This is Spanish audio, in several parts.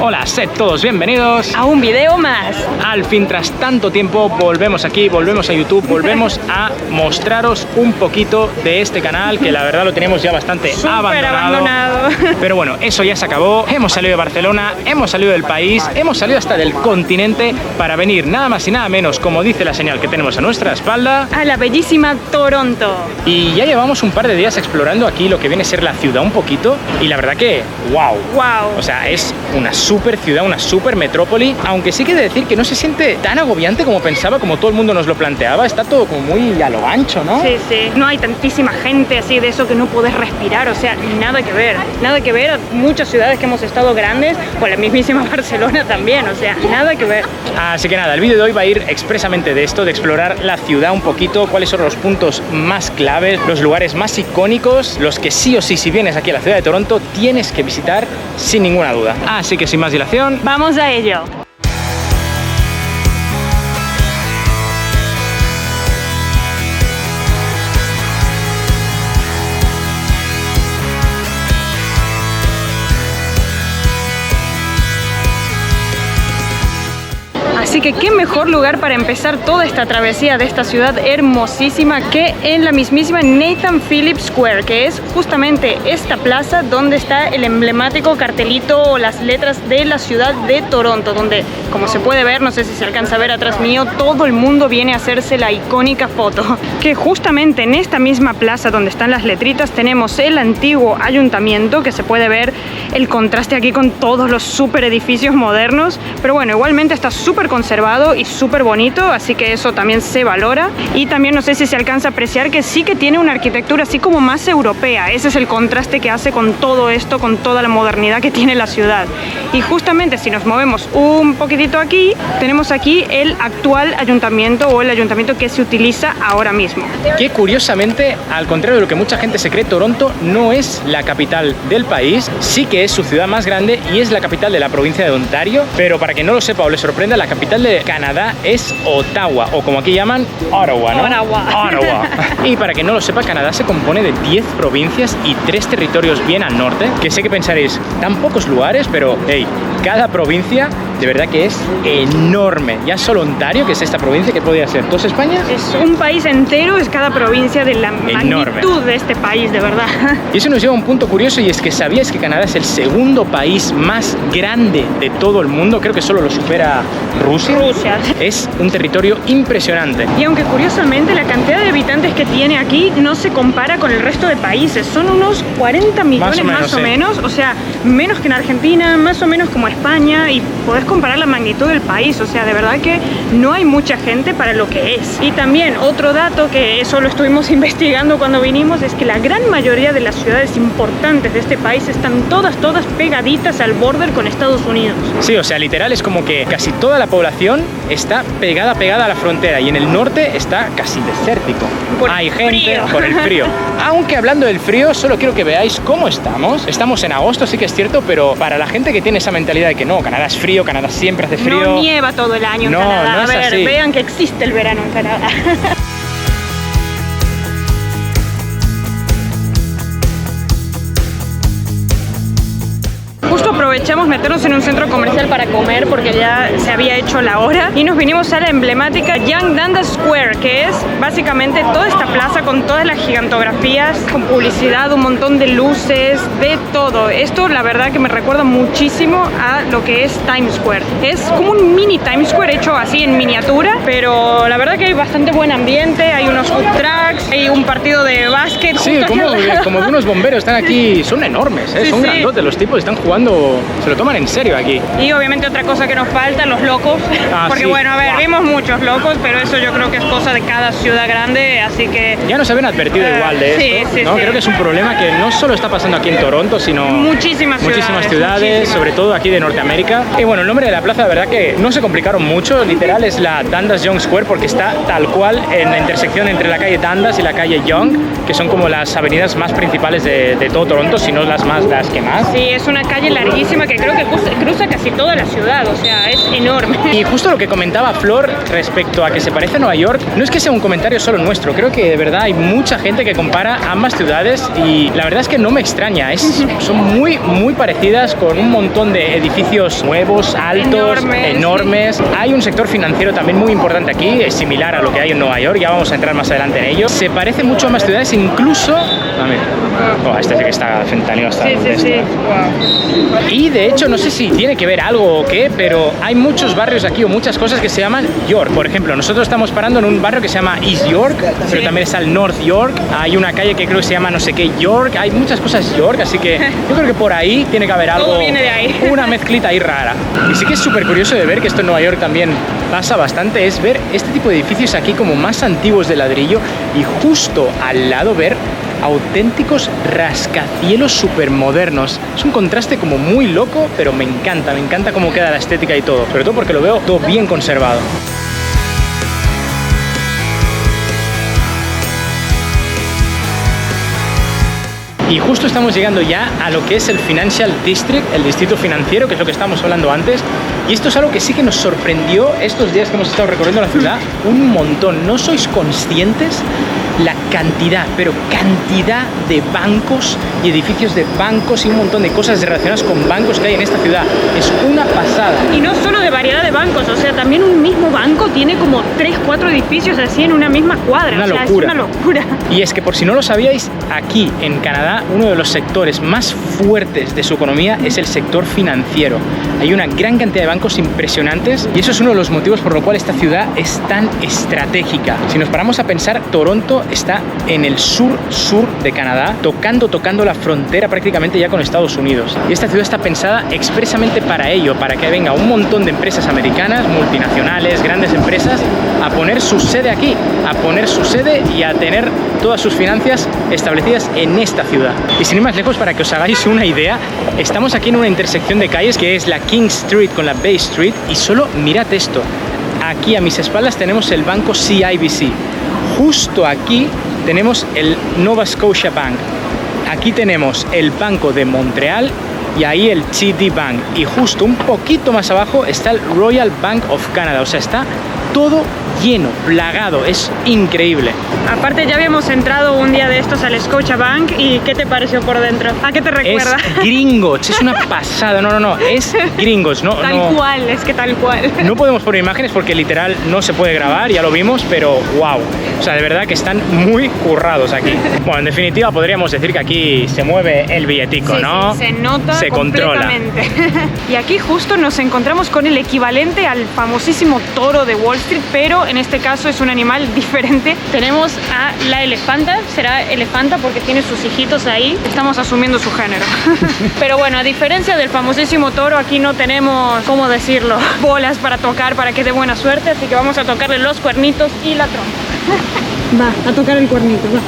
Hola, sed todos bienvenidos a un video más. Al fin, tras tanto tiempo, volvemos aquí, volvemos a YouTube, volvemos a mostraros un poquito de este canal, que la verdad lo tenemos ya bastante abandonado. Pero bueno, eso ya se acabó. Hemos salido de Barcelona, hemos salido del país, hemos salido hasta del continente para venir nada más y nada menos, como dice la señal que tenemos a nuestra espalda, a la bellísima Toronto. Y ya llevamos un par de días explorando aquí lo que viene a ser la ciudad un poquito, y la verdad que wow. O sea, es una super ciudad, una super metrópoli, aunque sí que he de decir que no se siente tan agobiante como pensaba, como todo el mundo nos lo planteaba. Está todo como muy a lo ancho, ¿no? Sí, sí. No hay tantísima gente así de eso que no podés respirar, o sea, nada que ver. Nada que ver a muchas ciudades que hemos estado grandes, o la mismísima Barcelona también, o sea, nada que ver. Así que nada, el vídeo de hoy va a ir expresamente de esto, de explorar la ciudad un poquito, cuáles son los puntos más claves, los lugares más icónicos, los que sí o sí, si vienes aquí a la ciudad de Toronto, tienes que visitar sin ninguna duda. Así que sin más dilación, ¡vamos a ello! Así que qué mejor lugar para empezar toda esta travesía de esta ciudad hermosísima que en la mismísima Nathan Phillips Square, que es justamente esta plaza donde está el emblemático cartelito o las letras de la ciudad de Toronto, donde, como se puede ver, no sé si se alcanza a ver atrás mío, todo el mundo viene a hacerse la icónica foto. Que justamente en esta misma plaza donde están las letritas tenemos el antiguo ayuntamiento, que se puede ver el contraste aquí con todos los super edificios modernos, pero bueno, igualmente está súper conservado y súper bonito, así que eso también se valora. Y también no sé si se alcanza a apreciar que sí que tiene una arquitectura así como más europea. Ese es el contraste que hace con todo esto, con toda la modernidad que tiene la ciudad. Y justamente si nos movemos un poquitito aquí, tenemos aquí el actual ayuntamiento, o el ayuntamiento que se utiliza ahora mismo. Que curiosamente, al contrario de lo que mucha gente se cree, Toronto no es la capital del país, sí que es su ciudad más grande y es la capital de la provincia de Ontario, pero para quien no lo sepa o le sorprenda, la capital de Canadá es Ottawa, o como aquí llaman, Ottawa, ¿no? Ottawa. Y para quien no lo sepa, Canadá se compone de 10 provincias y 3 territorios bien al norte, que sé que pensaréis, tan pocos lugares, pero hey, cada provincia de verdad que es enorme. Ya solo Ontario, que es esta provincia, que podría ser ¿toda España? Es un país entero, es cada provincia de la magnitud de este país, de verdad. Y eso nos lleva a un punto curioso, y es que ¿sabíais que Canadá es el segundo país más grande de todo el mundo? Creo que solo lo supera Rusia. Es un territorio impresionante. Y aunque curiosamente la cantidad de habitantes que tiene aquí no se compara con el resto de países, son unos 40 millones más o menos, o sea, menos que en Argentina, más o menos como España, y podés comparar la magnitud del país, o sea, de verdad que no hay mucha gente para lo que es. Y también otro dato, que eso lo estuvimos investigando cuando vinimos, es que la gran mayoría de las ciudades importantes de este país están todas pegaditas al border con Estados Unidos. Sí, o sea, literal es como que casi toda la población está pegada a la frontera, y en el norte está casi desértico. Hay gente por el frío. Aunque hablando del frío, solo quiero que veáis cómo estamos. Estamos en agosto, sí que es cierto, pero para la gente que tiene esa mentalidad de que no, Canadá es frío, Canadá siempre hace frío. No nieva todo el año en Canadá. No es así. Vean que existe el verano en Canadá. Justo aprovechamos meternos en un centro comercial para comer porque ya se había hecho la hora, y nos vinimos a la emblemática Yonge Dundas Square, que es básicamente toda esta plaza con todas las gigantografías, con publicidad, un montón de luces, de todo. Esto la verdad que me recuerda muchísimo a lo que es Times Square. Es como un mini Times Square hecho así en miniatura, pero la verdad que hay bastante buen ambiente, hay unos food trucks, hay un partido de básquet. Sí, como unos bomberos están aquí, son enormes, ¿eh? Son grandotes los tipos, están jugando, se lo toman en serio aquí. Y obviamente otra cosa que nos falta, los locos, porque bueno, a ver, vimos muchos locos, pero eso yo creo que es cosa de cada ciudad grande, así que... Ya nos habían advertido igual de esto, ¿no? Creo que es un problema que no solo está pasando aquí en Toronto, sino muchísimas ciudades, sobre todo aquí de Norteamérica. Y bueno, el nombre de la plaza, la verdad que no se complicaron mucho, literal es la Dundas Yonge Square, porque está tal cual en la intersección entre la calle Dundas y la calle Yonge, que son como las avenidas más principales de todo Toronto, si no las que más. Sí, es una calle larguísima grandísima que creo que cruza casi toda la ciudad, o sea, es enorme. Y justo lo que comentaba Flor respecto a que se parece a Nueva York, no es que sea un comentario solo nuestro, creo que de verdad hay mucha gente que compara ambas ciudades y la verdad es que no me extraña, son muy parecidas, con un montón de edificios nuevos, altos, enormes. Hay un sector financiero también muy importante aquí, es similar a lo que hay en Nueva York, ya vamos a entrar más adelante en ello. Se parece mucho a ambas ciudades, incluso... este sí que está fentanilo hasta donde está. Wow. Y de hecho, no sé si tiene que ver algo o qué, pero hay muchos barrios aquí o muchas cosas que se llaman York. Por ejemplo, nosotros estamos parando en un barrio que se llama East York, pero también está el North York. Hay una calle que creo que se llama no sé qué York. Hay muchas cosas York, así que yo creo que por ahí tiene que haber algo. Todo viene de ahí. Una mezclita ahí rara. Y sí que es súper curioso de ver que esto en Nueva York también pasa bastante, es ver este tipo de edificios aquí como más antiguos de ladrillo y justo al lado ver auténticos rascacielos súper modernos. Es un contraste como muy loco, pero me encanta cómo queda la estética y todo, sobre todo porque lo veo todo bien conservado. Y justo estamos llegando ya a lo que es el Financial District, el distrito financiero, que es lo que estábamos hablando antes. Y esto es algo que sí que nos sorprendió estos días que hemos estado recorriendo la ciudad un montón. ¿No sois conscientes la cantidad, pero cantidad de bancos y edificios de bancos y un montón de cosas relacionadas con bancos que hay en esta ciudad? Es una pasada. Y no solo de variedad de bancos, o sea, también un mismo banco tiene como 3, 4 edificios así en una misma cuadra. Una locura. Es una locura. Y es que por si no lo sabíais, aquí en Canadá uno de los sectores más fuertes de su economía es el sector financiero. Hay una gran cantidad de bancos impresionantes y eso es uno de los motivos por lo cual esta ciudad es tan estratégica. Si nos paramos a pensar, Toronto está en el sur de Canadá, tocando la frontera prácticamente ya con Estados Unidos. Y esta ciudad está pensada expresamente para ello, para que venga un montón de empresas americanas, multinacionales, grandes empresas, a poner su sede aquí, a poner su sede y a tener todas sus finanzas establecidas en esta ciudad. Y sin ir más lejos, para que os hagáis una idea, estamos aquí en una intersección de calles que es la King Street con la Bay Street y solo mirad esto. Aquí a mis espaldas tenemos el banco CIBC. Justo aquí tenemos el Nova Scotia Bank. Aquí tenemos el Banco de Montreal y ahí el TD Bank. Y justo un poquito más abajo está el Royal Bank of Canada. O sea, está todo lleno, plagado, es increíble. Aparte ya habíamos entrado un día de estos al Scotiabank y ¿qué te pareció por dentro? ¿A qué te recuerda? Es Gringotts, es una pasada, no, es Gringotts, no. Tal cual, es que tal cual. No podemos poner imágenes porque literal no se puede grabar, ya lo vimos, pero wow, o sea, de verdad que están muy currados aquí. Bueno, en definitiva podríamos decir que aquí se mueve el billetico, sí, ¿no? Sí, se nota se completamente. Controla. Y aquí justo nos encontramos con el equivalente al famosísimo toro de Wall Street, pero en este caso es un animal diferente. Tenemos a la elefanta, será elefanta porque tiene sus hijitos ahí, estamos asumiendo su género. Pero bueno, a diferencia del famosísimo toro, aquí no tenemos, ¿cómo decirlo?, bolas para tocar para que dé buena suerte, así que vamos a tocarle los cuernitos y la trompa. Va, a tocar el cuernito, va.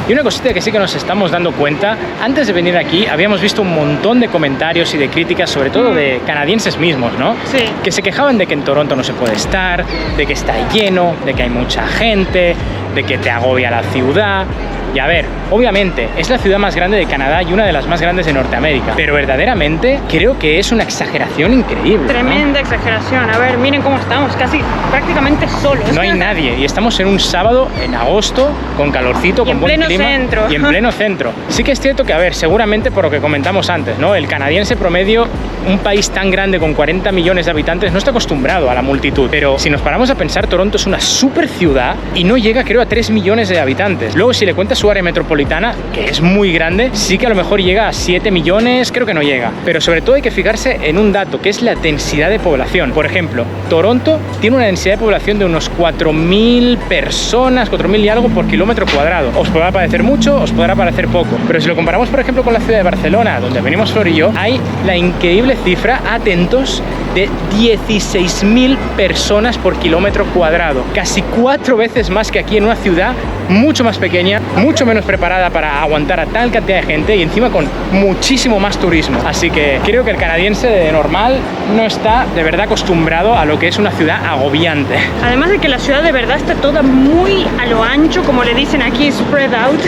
Y una cosita que sí que nos estamos dando cuenta, antes de venir aquí habíamos visto un montón de comentarios y de críticas, sobre todo de canadienses mismos, ¿no? Sí. Que se quejaban de que en Toronto no se puede estar, de que está lleno, de que hay mucha gente, de que te agobia la ciudad. Y a ver, obviamente es la ciudad más grande de Canadá y una de las más grandes de Norteamérica, pero verdaderamente creo que es una exageración increíble. Tremenda exageración. A ver, miren cómo estamos, casi prácticamente solos. No hay nadie y estamos en un sábado en agosto con calorcito, con buen clima centro. Y en pleno centro. Sí que es cierto que, a ver, seguramente por lo que comentamos antes, ¿no? El canadiense promedio, un país tan grande con 40 millones de habitantes, no está acostumbrado a la multitud. Pero si nos paramos a pensar, Toronto es una super ciudad y no llega, creo, a 3 millones de habitantes. Luego, si le cuentas su área metropolitana, que es muy grande, sí que a lo mejor llega a 7 millones, creo que no llega. Pero sobre todo hay que fijarse en un dato, que es la densidad de población. Por ejemplo, Toronto tiene una densidad de población de unos 4.000 personas, 4.000 y algo por kilómetro cuadrado. Os podrá parecer mucho, os podrá parecer poco. Pero si lo comparamos, por ejemplo, con la ciudad de Barcelona, donde venimos Flor y yo, hay la increíble cifra, atentos, de 16.000 personas por kilómetro cuadrado. Casi 4 veces más que aquí en una ciudad mucho más pequeña, mucho menos preparada para aguantar a tal cantidad de gente y encima con muchísimo más turismo. Así que creo que el canadiense de normal no está de verdad acostumbrado a lo que es una ciudad agobiante. Además de que la ciudad de verdad está toda muy a lo ancho, como le dicen aquí, spread out,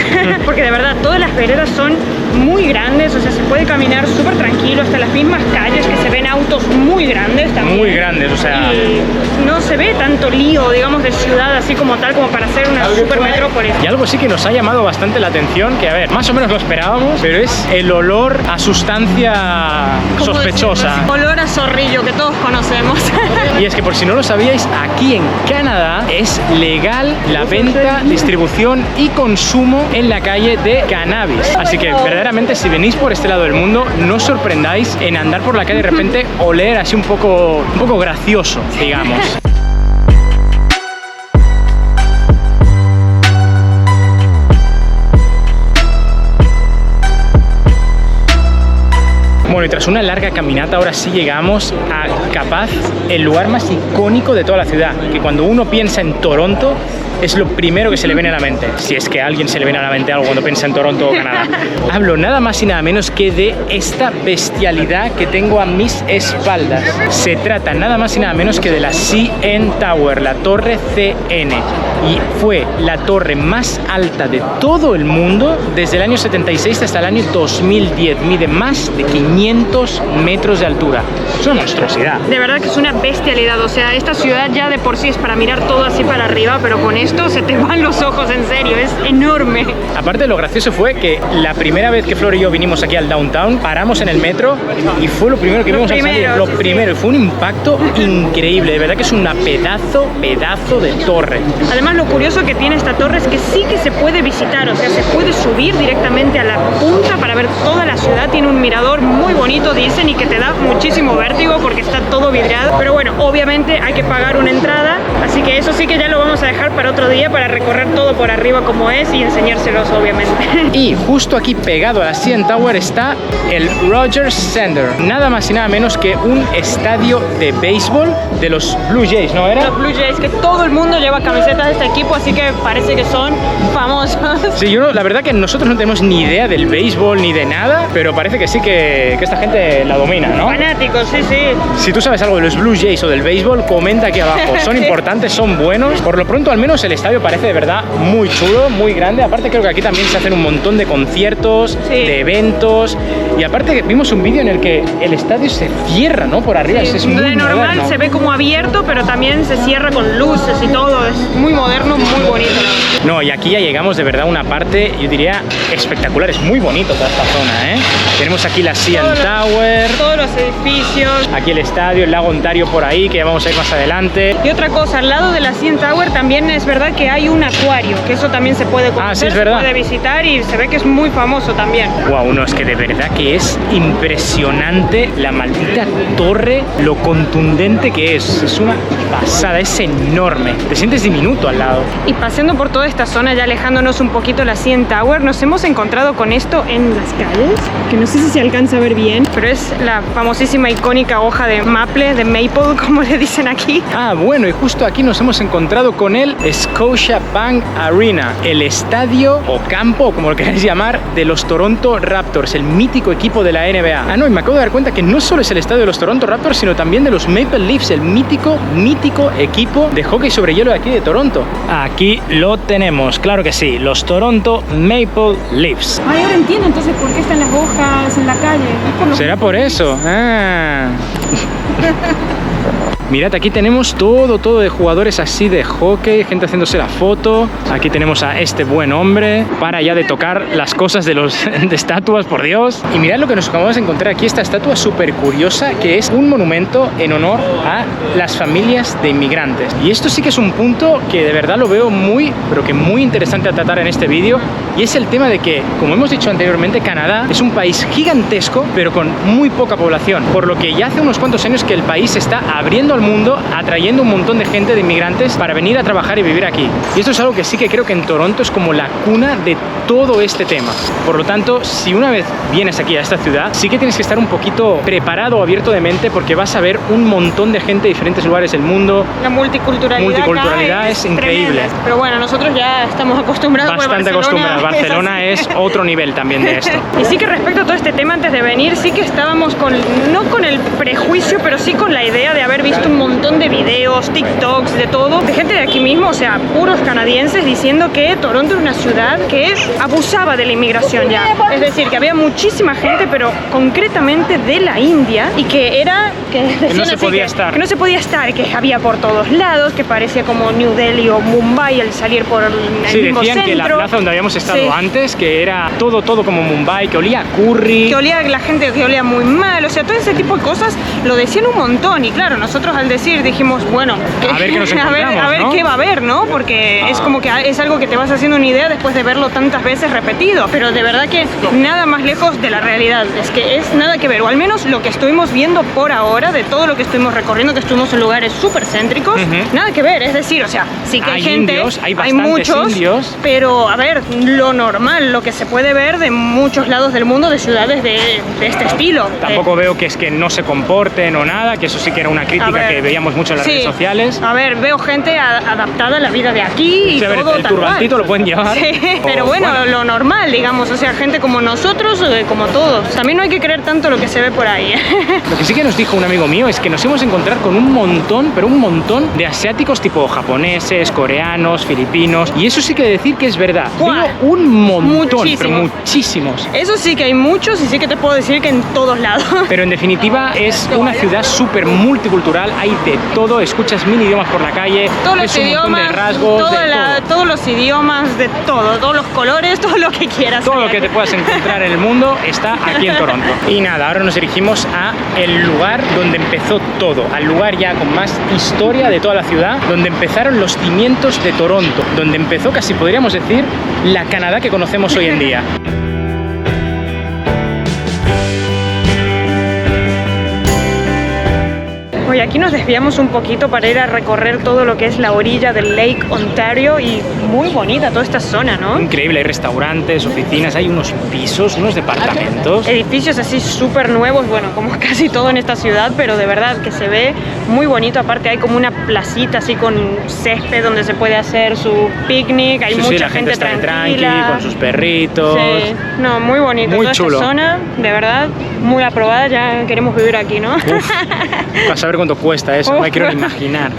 porque de verdad todas las veredas son muy grandes, o sea, se puede caminar súper tranquilo hasta las mismas calles, que se ven autos muy grandes también. Muy grandes, o sea... Y no se ve tanto lío, digamos, de ciudad así como tal, como para hacer una super metrópolis. Y algo sí que nos ha llamado bastante la atención, que a ver, más o menos lo esperábamos, pero es el olor a sustancia sospechosa. Olor a zorrillo que todos conocemos. Y es que por si no lo sabíais, aquí en Canadá es legal la venta, distribución y consumo en la calle de cannabis. Así que verdaderamente si venís por este lado del mundo, no os sorprendáis en andar por la calle y de repente oler así un poco gracioso, digamos. Bueno, y tras una larga caminata ahora sí llegamos a capaz el lugar más icónico de toda la ciudad, que cuando uno piensa en Toronto es lo primero que se le viene a la mente, si es que a alguien se le viene a la mente algo cuando piensa en Toronto o Canadá. Hablo nada más y nada menos que de esta bestialidad que tengo a mis espaldas. Se trata nada más y nada menos que de la CN Tower, la torre CN, y fue la torre más alta de todo el mundo desde el año 76 hasta el año 2010. Mide más de 500 metros de altura. Es una monstruosidad. De verdad que es una bestialidad, o sea, esta ciudad ya de por sí es para mirar todo así para arriba, pero con esto se te van los ojos, en serio, es enorme. Aparte, lo gracioso fue que la primera vez que Flor y yo vinimos aquí al downtown, paramos en el metro y fue lo primero que vimos al salir. Lo primero, y fue un impacto increíble. De verdad que es una pedazo de torre. Además, lo curioso que tiene esta torre es que sí que se puede visitar, o sea, se puede subir directamente a la punta para ver toda la ciudad. Tiene un mirador muy bonito, dicen, y que te da muchísimo vértigo porque está todo vidriado. Pero bueno, obviamente hay que pagar una entrada, así que eso sí que ya lo vamos a dejar para otro día, para recorrer todo por arriba como es y enseñárselos, obviamente. Y justo aquí pegado a la CN Tower está el Rogers Center, nada más y nada menos que un estadio de béisbol de los Blue Jays, ¿no era? Los Blue Jays, que todo el mundo lleva camisetas de este equipo, así que parece que son famosos. Sí, yo no, la verdad que nosotros no tenemos ni idea del béisbol ni de nada, pero parece que sí que esta gente la domina, ¿no? Fanáticos, sí, sí. Si tú sabes algo de los Blue Jays o del béisbol, comenta aquí abajo. Son importantes, son buenos. Por lo pronto, al menos el estadio parece de verdad muy chulo, muy grande. Aparte, creo que aquí también se hacen un montón de conciertos, sí, de eventos. Y aparte, vimos un vídeo en el que el estadio se cierra, ¿no? Por arriba, sí, es muy de normal moderno. Se ve como abierto, pero también se cierra con luces y todo. Es muy moderno, muy bonito. No, y aquí ya llegamos de verdad a una parte, yo diría, espectacular. Es muy bonito toda esta zona, ¿eh? Tenemos aquí la CN Tower. Todos los edificios. Aquí el estadio, el lago Ontario por ahí, que ya vamos a ir más adelante. Y otra cosa, al lado de la CN Tower también es verdad que hay un acuario, que eso también se puede conocer, sí, es verdad. Se puede visitar y se ve que es muy famoso también. Wow, no, es que de verdad que es impresionante la maldita torre, lo contundente que es. Es una pasada, es enorme. Te sientes diminuto al lado. Y paseando por toda esta zona, ya alejándonos un poquito de la CN Tower, nos hemos encontrado con esto en las calles, que no sé si se alcanza a ver bien, pero es la famosísima, icónica hoja de maple, de maple, como le dicen aquí. Ah, bueno, y justo aquí nos hemos encontrado con el Scotiabank Arena, el estadio o campo, como lo queráis llamar, de los Toronto Raptors, el mítico equipo de la NBA. Ah, no, y me acabo de dar cuenta que no solo es el estadio de los Toronto Raptors, sino también de los Maple Leafs, el mítico equipo de hockey sobre hielo de aquí de Toronto. Aquí lo tenemos, claro que sí, los Toronto Maple Leafs. Ay, ahora entiendo entonces por qué están las hojas en la calle. ¿Será por eso? Ah. Mirad, aquí tenemos todo de jugadores así de hockey, gente haciéndose la foto. Aquí tenemos a este buen hombre. Para ya de tocar las cosas de estatuas, por Dios. Y mirad lo que nos acabamos de encontrar aquí, esta estatua súper curiosa, que es un monumento en honor a las familias de inmigrantes. Y esto sí que es un punto que de verdad lo veo muy, pero que muy interesante a tratar en este vídeo. Y es el tema de que, como hemos dicho anteriormente, Canadá es un país gigantesco, pero con muy poca población. Por lo que ya hace unos cuantos años que el país está abriendo al mundo, atrayendo un montón de gente, de inmigrantes, para venir a trabajar y vivir aquí. Y esto es algo que sí que creo que en Toronto es como la cuna de todo este tema. Por lo tanto, si una vez vienes aquí a esta ciudad, sí que tienes que estar un poquito preparado, abierto de mente, porque vas a ver un montón de gente de diferentes lugares del mundo. La multiculturalidad es increíble. Tremenda. Pero bueno, nosotros ya estamos acostumbrados. Bastante acostumbrados. Barcelona es otro nivel también de esto. Y sí que respecto a todo este tema, antes de venir, sí que estábamos no con el prejuicio, pero sí con la idea de haber visto un montón de videos, TikToks, de todo, de gente de aquí mismo, o sea, puros canadienses, diciendo que Toronto es una ciudad que abusaba de la inmigración ya. Es decir, que había muchísima gente, pero concretamente de la India, y que era... Que no se podía estar. Que no se podía estar, que había por todos lados, que parecía como New Delhi o Mumbai al salir por el mismo decían centro. Que la plaza donde habíamos estado antes, que era todo como Mumbai, que olía a curry. Que olía la gente, que olía muy mal, o sea, todo ese tipo de cosas lo decían un montón. Y claro, nosotros al decir dijimos, bueno, a ver qué nos encontramos, a ver ¿no? qué va a haber, ¿no? Porque es como que es algo que te vas haciendo una idea después de verlo tantas veces repetido. Pero de verdad que nada más lejos de la realidad. Es que es nada que ver, o al menos lo que estuvimos viendo por ahora, de todo lo que estuvimos recorriendo, que estuvimos en lugares súper céntricos, nada que ver. Es decir, o sea, sí que hay gente, indios, hay muchos indios, pero a ver, lo normal, lo que se puede ver de muchos lados del mundo, de ciudades de este estilo. Tampoco veo que es que no se comporten o nada, que eso sí que era una crítica que veíamos mucho en las redes sociales. A ver, veo gente adaptada a la vida de aquí y a ver, todo el turbantito lo pueden llevar. Sí, pero bueno, lo normal, digamos, o sea, gente como nosotros, como todos. También no hay que creer tanto lo que se ve por ahí. Lo que sí que nos dijo un amigo mío es que nos íbamos a encontrar con un montón, pero un montón de asiáticos tipo japoneses, coreanos, filipinos, y eso sí que decir que es verdad. Veo un montón, pero muchísimos. Eso sí que hay muchos y sí que te puedo decir que en todos lados. Pero en definitiva es una ciudad súper multicultural, hay de todo, escuchas 1000 idiomas por la calle, todos los idiomas, un montón de rasgos, todos los idiomas, de todo, todos los colores, todo lo que quieras. Todo lo que te puedas encontrar en el mundo está aquí en Toronto. Y nada, ahora nos dirigimos a el lugar donde empezó todo, al lugar ya con más historia de toda la ciudad, donde empezaron los cimientos de Toronto, donde empezó, casi podríamos decir, la Canadá que conocemos hoy en día. Y aquí nos desviamos un poquito para ir a recorrer todo lo que es la orilla del Lake Ontario, y muy bonita toda esta zona, ¿no? Increíble, hay restaurantes, oficinas, hay unos pisos, unos departamentos. Edificios así súper nuevos, bueno, como casi todo en esta ciudad, pero de verdad que se ve muy bonito. Aparte hay como una placita así con césped donde se puede hacer su picnic, hay mucha la gente está tranquila, tranqui, con sus perritos. Sí, no, muy bonito. Muy toda chulo. Esta zona, de verdad, muy aprobada, ya queremos vivir aquí, ¿no? Uf, vas a ver cuánto cuesta eso, no me quiero ni imaginar.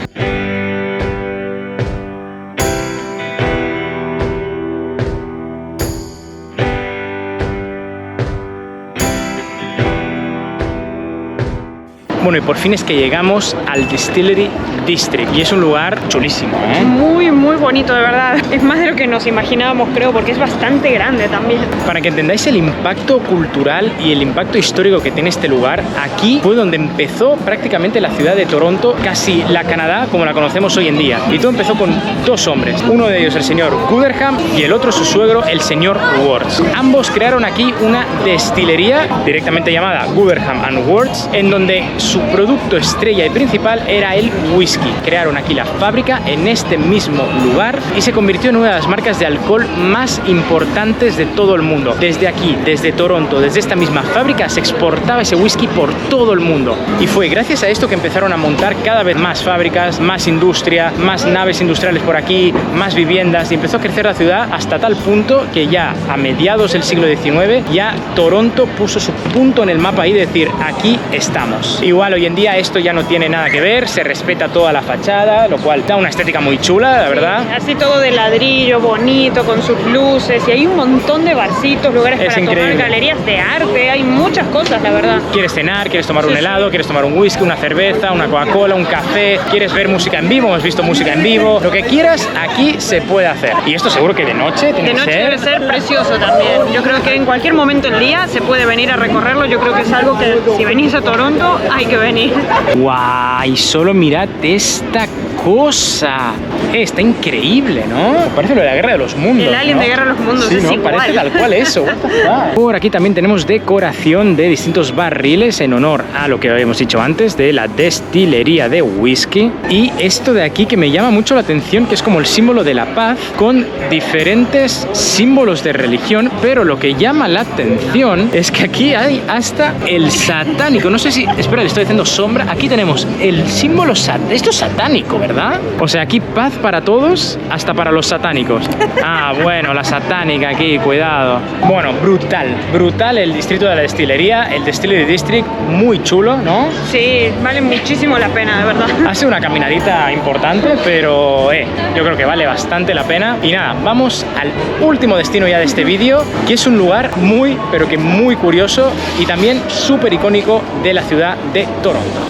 Bueno, y por fin es que llegamos al Distillery District y es un lugar chulísimo, ¿eh? Muy, muy bonito, de verdad. Es más de lo que nos imaginábamos, creo, porque es bastante grande también. Para que entendáis el impacto cultural y el impacto histórico que tiene este lugar, aquí fue donde empezó prácticamente la ciudad de Toronto, casi la Canadá como la conocemos hoy en día. Y todo empezó con dos hombres, uno de ellos el señor Gooderham y el otro su suegro, el señor Worts. Ambos crearon aquí una destilería directamente llamada Gooderham and Worts, en donde su producto estrella y principal era el whisky. Crearon aquí la fábrica en este mismo lugar y se convirtió en una de las marcas de alcohol más importantes de todo el mundo. Desde aquí, desde Toronto, desde esta misma fábrica se exportaba ese whisky por todo el mundo. Y fue gracias a esto que empezaron a montar cada vez más fábricas, más industria, más naves industriales por aquí, más viviendas, y empezó a crecer la ciudad hasta tal punto que ya a mediados del siglo XIX ya Toronto puso su punto en el mapa y decir, aquí estamos. Igual hoy en día esto ya no tiene nada que ver, se respeta toda la fachada, lo cual da una estética muy chula, la verdad. Sí, así todo de ladrillo, bonito, con sus luces, y hay un montón de barcitos, lugares para tomar, galerías de arte, hay muchas cosas, la verdad. Quieres cenar, quieres tomar un helado, quieres tomar un whisky, una cerveza, una Coca-Cola, un café, quieres ver música en vivo, hemos visto música en vivo, lo que quieras aquí se puede hacer. Y esto seguro que de noche tiene que ser. De noche debe ser precioso también. Yo creo que en cualquier momento del día se puede venir a recorrerlo. Yo creo que es algo que si venís a Toronto hay que venir. ¡Guau! Y solo mirad esta cosa. Está increíble, ¿no? Parece lo de la Guerra de los Mundos. El Alien, ¿no? de Guerra de los Mundos, sí, es ¿no? igual. Parece tal cual eso. What the fuck? Por aquí también tenemos decoración de distintos barriles en honor a lo que habíamos dicho antes de la destilería de whisky. Y esto de aquí que me llama mucho la atención, que es como el símbolo de la paz con diferentes símbolos de religión, pero lo que llama la atención es que aquí hay hasta el satánico. No sé si... Espera, le estoy diciendo sombra. Aquí tenemos el símbolo esto es satánico, ¿verdad? O sea, aquí paz para todos, hasta para los satánicos. Ah, bueno, la satánica aquí, cuidado. Bueno, brutal el distrito de la destilería, el Distillery District, muy chulo, ¿no? Sí, vale muchísimo la pena, de verdad. Hace una caminadita importante, pero yo creo que vale bastante la pena. Y nada, vamos al último destino ya de este vídeo, que es un lugar muy, pero que muy curioso y también súper icónico de la ciudad de Toronto.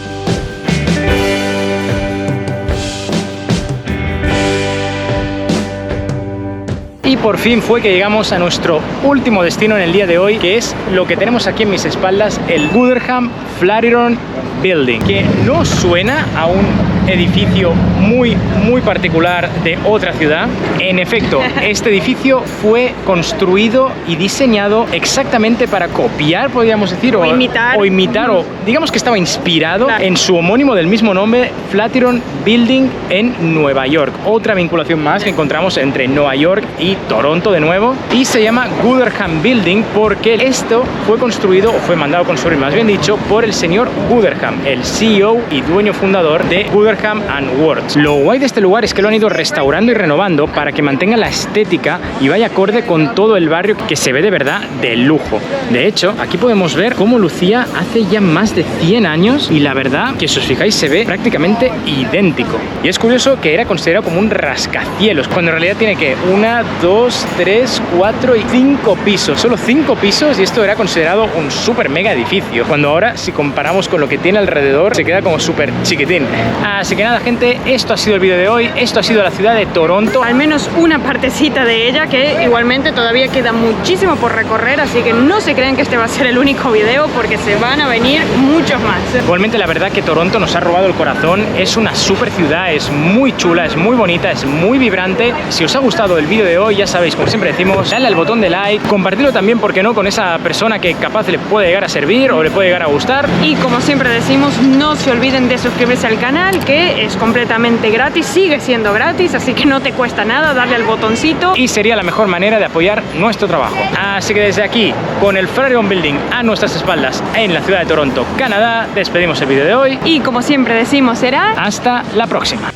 Y por fin fue que llegamos a nuestro último destino en el día de hoy, que es lo que tenemos aquí en mis espaldas, el Gutherham Flatiron Building, que no suena a un edificio muy particular de otra ciudad. En efecto, este edificio fue construido y diseñado exactamente para copiar, podríamos decir, o imitar, o digamos que estaba inspirado en su homónimo del mismo nombre, Flatiron Building, en Nueva York. Otra vinculación más que encontramos entre Nueva York y Toronto de nuevo, y se llama Gutherham Building porque esto fue construido, o fue mandado a construir, más bien dicho, por el señor Gutherham, el CEO y dueño fundador de Gutherham and Words. Lo guay de este lugar es que lo han ido restaurando y renovando para que mantenga la estética y vaya acorde con todo el barrio, que se ve de verdad de lujo. De hecho, aquí podemos ver cómo lucía hace ya más de 100 años y la verdad que si os fijáis se ve prácticamente idéntico. Y es curioso que era considerado como un rascacielos, cuando en realidad tiene que 1, 2, 3, 4 y 5 pisos. Solo 5 pisos, y esto era considerado un súper mega edificio, cuando ahora, si comparamos con lo que tiene alrededor, se queda como súper chiquitín. Así que nada, gente, esto ha sido el vídeo de hoy. Esto ha sido la ciudad de Toronto. Al menos una partecita de ella, que igualmente todavía queda muchísimo por recorrer, así que no se crean que este va a ser el único video, porque se van a venir muchos más. Igualmente, la verdad que Toronto nos ha robado el corazón. Es una súper ciudad, es muy chula, es muy bonita, es muy vibrante. Si os ha gustado el vídeo de hoy, ya sabéis, como siempre decimos, dale al botón de like, compartirlo también, porque no, con esa persona que capaz le puede llegar a servir o le puede llegar a gustar. Y como siempre decimos, no se olviden de suscribirse al canal, que es completamente gratis, sigue siendo gratis, así que no te cuesta nada darle al botoncito. Y sería la mejor manera de apoyar nuestro trabajo. Así que desde aquí, con el Flatiron Building a nuestras espaldas en la ciudad de Toronto, Canadá, despedimos el vídeo de hoy. Y como siempre decimos, será hasta la próxima.